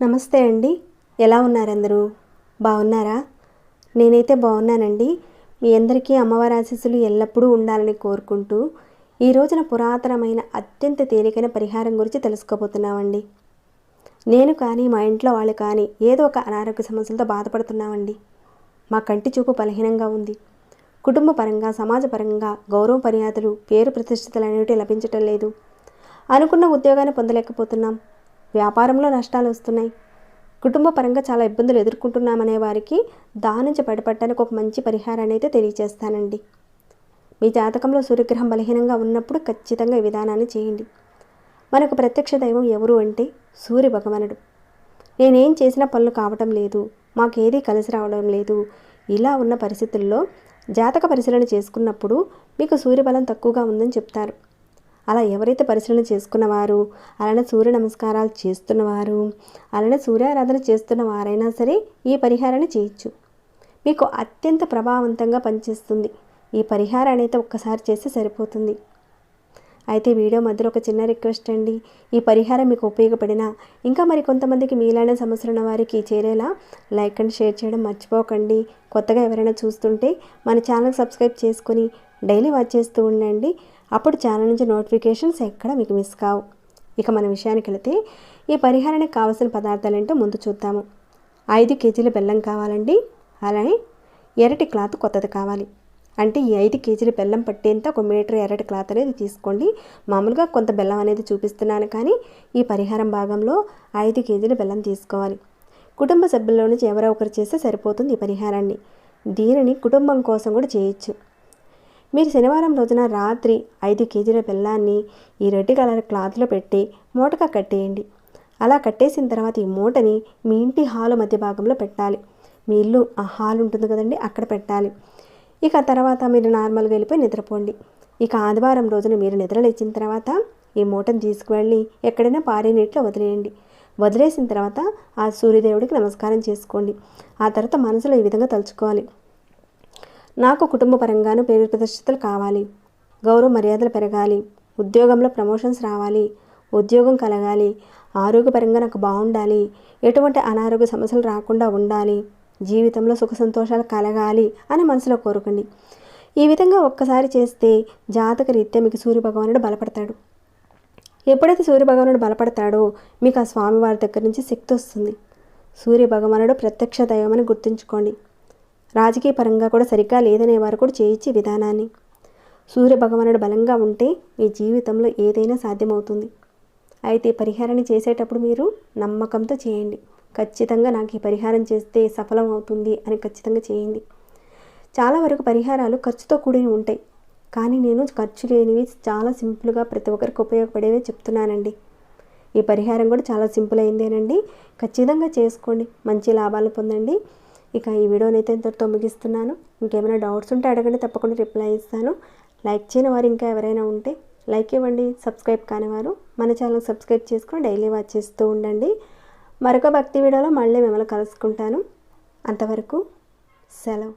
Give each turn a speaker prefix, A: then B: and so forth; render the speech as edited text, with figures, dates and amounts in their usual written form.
A: నమస్తే అండి, ఎలా ఉన్నారు అందరూ? బాగున్నారా? నేనైతే బాగున్నానండి. మీ అందరికీ అమ్మవారి ఆశీస్సులు ఎల్లప్పుడూ ఉండాలని కోరుకుంటూ ఈ రోజున పురాతనమైన అత్యంత తేలికైన పరిహారం గురించి తెలుసుకోబోతున్నామండి. నేను కానీ మా ఇంట్లో వాళ్ళు కానీ ఏదో ఒక అనారోగ్య సమస్యలతో బాధపడుతున్నామండి. మా కంటి చూపు బలహీనంగా ఉంది. కుటుంబ పరంగా, సమాజ పరంగా గౌరవ మర్యాదలు, పేరు ప్రతిష్టతలు అనేవి లభించటం లేదు. అనుకున్న ఉద్యోగాన్ని పొందలేకపోతున్నాం. వ్యాపారంలో నష్టాలు వస్తున్నాయి. కుటుంబ పరంగా చాలా ఇబ్బందులు ఎదుర్కొంటున్నామనే వారికి దాని నుంచి బయటపడటానికి ఒక మంచి పరిహారాన్ని అయితే తెలియజేస్తానండి. మీ జాతకంలో సూర్యగ్రహం బలహీనంగా ఉన్నప్పుడు ఖచ్చితంగా ఈ విధానాన్ని చేయండి. మనకు ప్రత్యక్ష దైవం ఎవరు అంటే సూర్య భగవానుడు. నేనేం చేసినా పనులు కావటం లేదు, మాకేదీ కలిసి రావడం లేదు, ఇలా ఉన్న పరిస్థితుల్లో జాతక పరిశీలన చేసుకున్నప్పుడు మీకు సూర్యబలం తక్కువగా ఉందని చెప్తారు. అలా ఎవరైతే పరిశీలన చేసుకున్నవారు, అలానే సూర్య నమస్కారాలు చేస్తున్నవారు, అలానే సూర్యారాధన చేస్తున్న వారైనా సరే ఈ పరిహారాన్ని చేయొచ్చు. మీకు అత్యంత ప్రభావవంతంగా పనిచేస్తుంది. ఈ పరిహారాన్ని అయితే ఒక్కసారి చేస్తే సరిపోతుంది. అయితే వీడియో మధ్యలో ఒక చిన్న రిక్వెస్ట్ అండి. ఈ పరిహారం మీకు ఉపయోగపడినా ఇంకా మరి కొంతమందికి మీలానే సమస్యలు ఉన్న వారికి చేరేలా లైక్ అండ్ షేర్ చేయడం మర్చిపోకండి. కొత్తగా ఎవరైనా చూస్తుంటే మన ఛానల్ సబ్స్క్రైబ్ చేసుకొని డైలీ వాచ్ చేస్తూ ఉండండి. అప్పుడు ఛానల్ నుంచి నోటిఫికేషన్స్ ఎక్కడ మీకు మిస్ కావు. ఇక మన విషయానికి వెళితే ఈ పరిహారానికి కావాల్సిన పదార్థాలు ఏంటో ముందు చూద్దాము. 5 కేజీల బెల్లం కావాలండి. అలానే ఎర్రటి క్లాత్ కొత్తది కావాలి. అంటే ఈ 5 కేజీల బెల్లం పట్టేంత 1 మీటర్ ఎర్రటి క్లాత్ అనేది తీసుకోండి. మామూలుగా కొంత బెల్లం అనేది చూపిస్తున్నాను, కానీ ఈ పరిహారం భాగంలో 5 కేజీల బెల్లం తీసుకోవాలి. కుటుంబ సభ్యుల్లో నుంచి ఎవరో ఒకరు చేస్తే సరిపోతుంది ఈ పరిహారాన్ని. దీనిని కుటుంబం కోసం కూడా చేయొచ్చు. మీరు శనివారం రోజున రాత్రి 5 కేజీల బెల్లాన్ని ఈ రెడ్ కలర్ క్లాత్లో పెట్టి మూటగా కట్టేయండి. అలా కట్టేసిన తర్వాత ఈ మూటని మీ ఇంటి హాలు మధ్య భాగంలో పెట్టాలి. మీ ఇల్లు ఆ హాల్ ఉంటుంది కదండి, అక్కడ పెట్టాలి. ఇక తర్వాత మీరు నార్మల్గా వెళ్ళిపోయి నిద్రపోండి. ఇక ఆదివారం రోజున మీరు నిద్రలేచిన తర్వాత ఈ మూటను తీసుకువెళ్ళి ఎక్కడైనా పారే నీటిలో వదిలేయండి. వదిలేసిన తర్వాత ఆ సూర్యదేవుడికి నమస్కారం చేసుకోండి. ఆ తర్వాత మనసులో ఈ విధంగా తలుచుకోవాలి: నాకు కుటుంబ పరంగాను పేరు ప్రతిష్టతలు కావాలి, గౌరవ మర్యాదలు పెరగాలి, ఉద్యోగంలో ప్రమోషన్స్ రావాలి, ఉద్యోగం కలగాలి, ఆరోగ్యపరంగా నాకు బాగుండాలి, ఎటువంటి అనారోగ్య సమస్యలు రాకుండా ఉండాలి, జీవితంలో సుఖ సంతోషాలు కలగాలి అని మనసులో కోరుకోండి. ఈ విధంగా ఒక్కసారి చేస్తే జాతక రీత్యా మీకు సూర్యభగవానుడు బలపడతాడు. ఎప్పుడైతే సూర్యభగవానుడు బలపడతాడో మీకు ఆ స్వామివారి దగ్గర నుంచి శక్తి వస్తుంది. సూర్యభగవానుడు ప్రత్యక్ష దైవమని గుర్తుంచుకోండి. రాజకీయ పరంగా కూడా సరిగ్గా లేదనేవారు కూడా చేయొచ్చు విధానాన్ని. సూర్య భగవానుడు బలంగా ఉంటే మీ జీవితంలో ఏదైనా సాధ్యమవుతుంది. అయితే పరిహారాన్ని చేసేటప్పుడు మీరు నమ్మకంతో చేయండి. ఖచ్చితంగా నాకు ఈ పరిహారం చేస్తే సఫలం అవుతుంది అని ఖచ్చితంగా చేయండి. చాలా వరకు పరిహారాలు ఖర్చుతో కూడినవి ఉంటాయి, కానీ నేను ఖర్చు లేనివి చాలా సింపుల్గా ప్రతి ఒక్కరికి ఉపయోగపడేవే చెప్తున్నానండి. ఈ పరిహారం కూడా చాలా సింపుల్ అయిందేనండి. ఖచ్చితంగా చేసుకోండి, మంచి లాభాలు పొందండి. ఇక ఈ వీడియోని అయితే ఇంతటితో ముగిస్తున్నాను. ఇంకేమైనా డౌట్స్ ఉంటే అడగండి, తప్పకుండా రిప్లై ఇస్తాను. లైక్ చేయని వారు ఇంకా ఎవరైనా ఉంటే లైక్ ఇవ్వండి. సబ్స్క్రైబ్ కానివారు మన ఛానల్ సబ్స్క్రైబ్ చేసుకొని డైలీ వాచ్ చేస్తూ ఉండండి. మరొక భక్తి వీడియోలో మళ్ళీ మిమ్మల్ని కలుసుకుంటాను. అంతవరకు సెలవు.